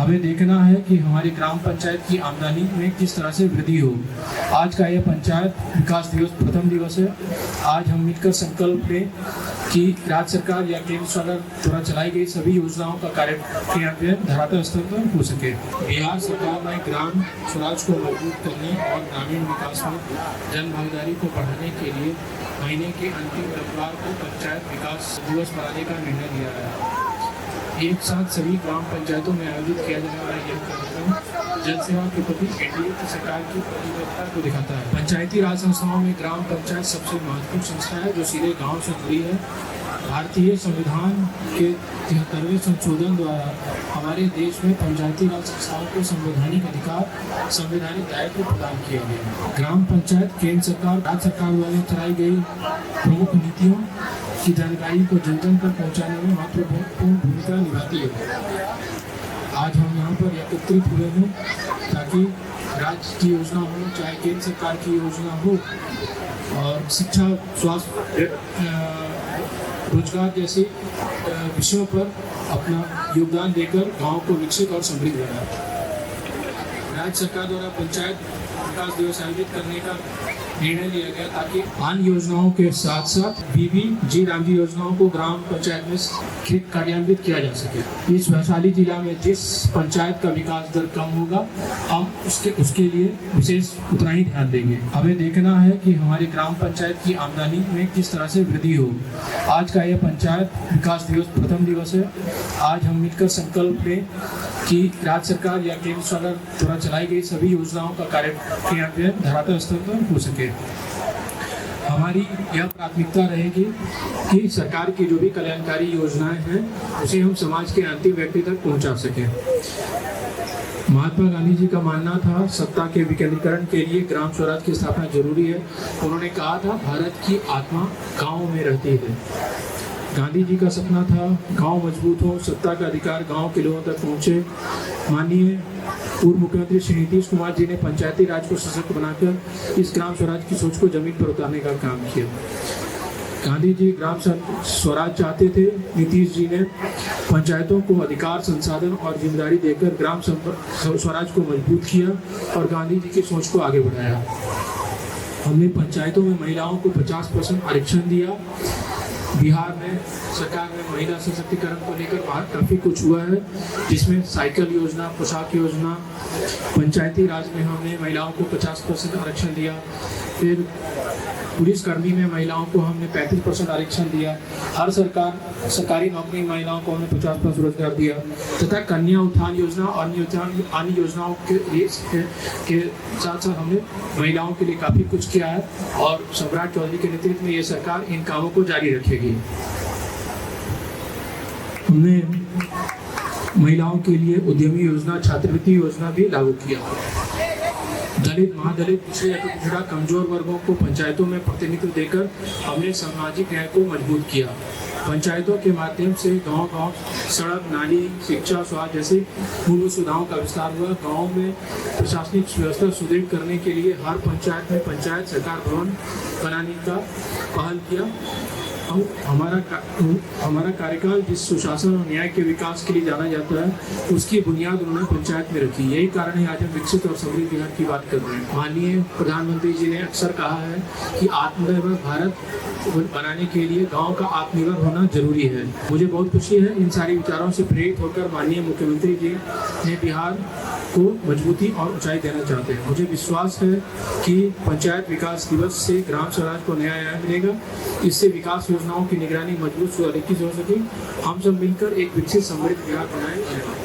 हमें देखना है कि हमारी ग्राम पंचायत की आमदनी में किस तरह से वृद्धि हो। आज का यह पंचायत विकास दिवस प्रथम दिवस है। आज हम मिलकर संकल्प लें कि राज्य सरकार या केंद्र सरकार द्वारा चलाई गई सभी योजनाओं का क्रियान्वयन धरातल स्तर पर हो सके। बिहार सरकार ने ग्राम स्वराज को मजबूत करने और ग्रामीण विकास में जन भागीदारी को बढ़ाने के लिए महीने के अंतिम रविवार को पंचायत विकास दिवस मनाने का निर्णय लिया है। एक साथ सभी ग्राम पंचायतों में आयोजित किया जाने वाला यह कार्यक्रम जन सेवा के प्रति एनडीए की सरकार की प्रतिबद्धता को दिखाता है। पंचायती राज संस्थाओं में ग्राम पंचायत सबसे महत्वपूर्ण संस्था है जो सीधे गांव से जुड़ी है। भारतीय संविधान के 73वें संशोधन द्वारा हमारे देश में पंचायती राज संस्थाओं को संवैधानिक अधिकार, संवैधानिक दायित्व प्रदान किया गया। ग्राम पंचायत केंद्र सरकार, राज्य सरकार द्वारा चलाई गई प्रमुख नीतियों की जानकारी को जन जन तक पहुँचाने में महत्वपूर्ण भूमिका निभाती है। आज हम यहाँ पर एकत्रित हुए हैं ताकि राज्य की योजना हो, चाहे केंद्र सरकार की योजना हो, और शिक्षा, स्वास्थ्य, रोजगार जैसे विषयों पर अपना योगदान देकर गांव को विकसित और समृद्ध बनाए। राज्य सरकार द्वारा पंचायत विकास दिवस आयोजित करने का निर्णय लिया गया ताकि अन्य योजनाओं के साथ साथ बीबीजी रामजी योजनाओं को ग्राम पंचायत में कार्यान्वित किया जा सके। इस वैशाली जिला में जिस पंचायत का विकास दर कम होगा, हम उसके लिए विशेष उतना ही ध्यान देंगे। हमें देखना है कि हमारी ग्राम पंचायत की आमदनी में किस तरह से वृद्धि हो। आज का यह पंचायत विकास दिवस प्रथम दिवस है। आज हम मिलकर संकल्प लें कि राज्य सरकार या केंद्र सरकार द्वारा चलाई गई सभी योजनाओं का क्रियान्वयन धरातल स्तर पर हो सके। हमारी यह प्राथमिकता रहेगी कि सरकार की जो भी कल्याणकारी योजनाएं हैं उसे हम समाज के अंतिम व्यक्ति तक पहुंचा सकें। महात्मा गांधी जी का मानना था सत्ता के विकेंद्रीकरण के लिए ग्राम स्वराज की स्थापना जरूरी है। उन्होंने कहा था भारत की आत्मा गाँव में रहती है। गांधी जी का सपना था गांव मजबूत हो, सत्ता का अधिकार गांव के लोगों तक पहुंचे। माननीय पूर्व मुख्यमंत्री श्री नीतीश कुमार जी ने पंचायती राज को सशक्त बनाकर इस ग्राम स्वराज की सोच को जमीन पर उतारने का काम किया। गांधी जी ग्राम स्वराज चाहते थे, नीतीश जी ने पंचायतों को अधिकार, संसाधन और जिम्मेदारी देकर ग्राम स्वराज को मजबूत किया और गांधी जी की सोच को आगे बढ़ाया। हमने पंचायतों में महिलाओं को 50% आरक्षण दिया। बिहार में सरकार ने महिला सशक्तिकरण को लेकर काफ़ी कुछ हुआ है, जिसमें साइकिल योजना, पोशाक योजना, पंचायती राज में हमने महिलाओं को 50% आरक्षण दिया। फिर पुलिसकर्मी में महिलाओं को हमने 35% आरक्षण दिया। हर सरकारी नौकरी में महिलाओं को हमने 50% रोजगार दिया तथा कन्या उत्थान योजना और अन्य योजनाओं के साथ साथ हमने महिलाओं के लिए काफ़ी कुछ किया है और सम्राट चौधरी के नेतृत्व में ये सरकार इन कामों को जारी रखेगी। हमने महिलाओं के लिए उद्यमी योजना, छात्रवृत्ति योजना भी लागू किया। दलित, महादलित, पिछड़े या पिछड़ा कमजोर वर्गों को पंचायतों में प्रतिनिधित्व देकर हमने सामाजिक न्याय को मजबूत किया। पंचायतों के माध्यम से गांव-गांव सड़क, नाली, शिक्षा, स्वास्थ्य जैसे मूलभूत सुविधाओं का विस्तार हुआ। गांव में प्रशासनिक व्यवस्था सुदृढ़ करने के लिए हर पंचायत में पंचायत सरकार भवन बनाने का पहल किया। हमारा कार्यकाल जिस सुशासन और न्याय के विकास के लिए जाना जाता है, उसकी बुनियाद उन्होंने पंचायत में रखी। यही कारण है आज हम विकसित और समृद्ध बिहार की बात कर रहे हैं। माननीय प्रधानमंत्री जी ने अक्सर कहा है कि आत्मनिर्भर भारत बनाने के लिए गांव का आत्मनिर्भर होना जरूरी है। मुझे बहुत खुशी है इन सारे विचारों से प्रेरित होकर माननीय मुख्यमंत्री जी ने बिहार को मजबूती और ऊंचाई देना चाहते हैं। मुझे विश्वास है कि पंचायत विकास दिवस से ग्राम स्वराज को नया आयाम मिलेगा। इससे विकास योजनाओं की निगरानी मजबूत सुनिश्चित हो सके। हम सब मिलकर एक विकसित समृद्ध बिहार बनाए।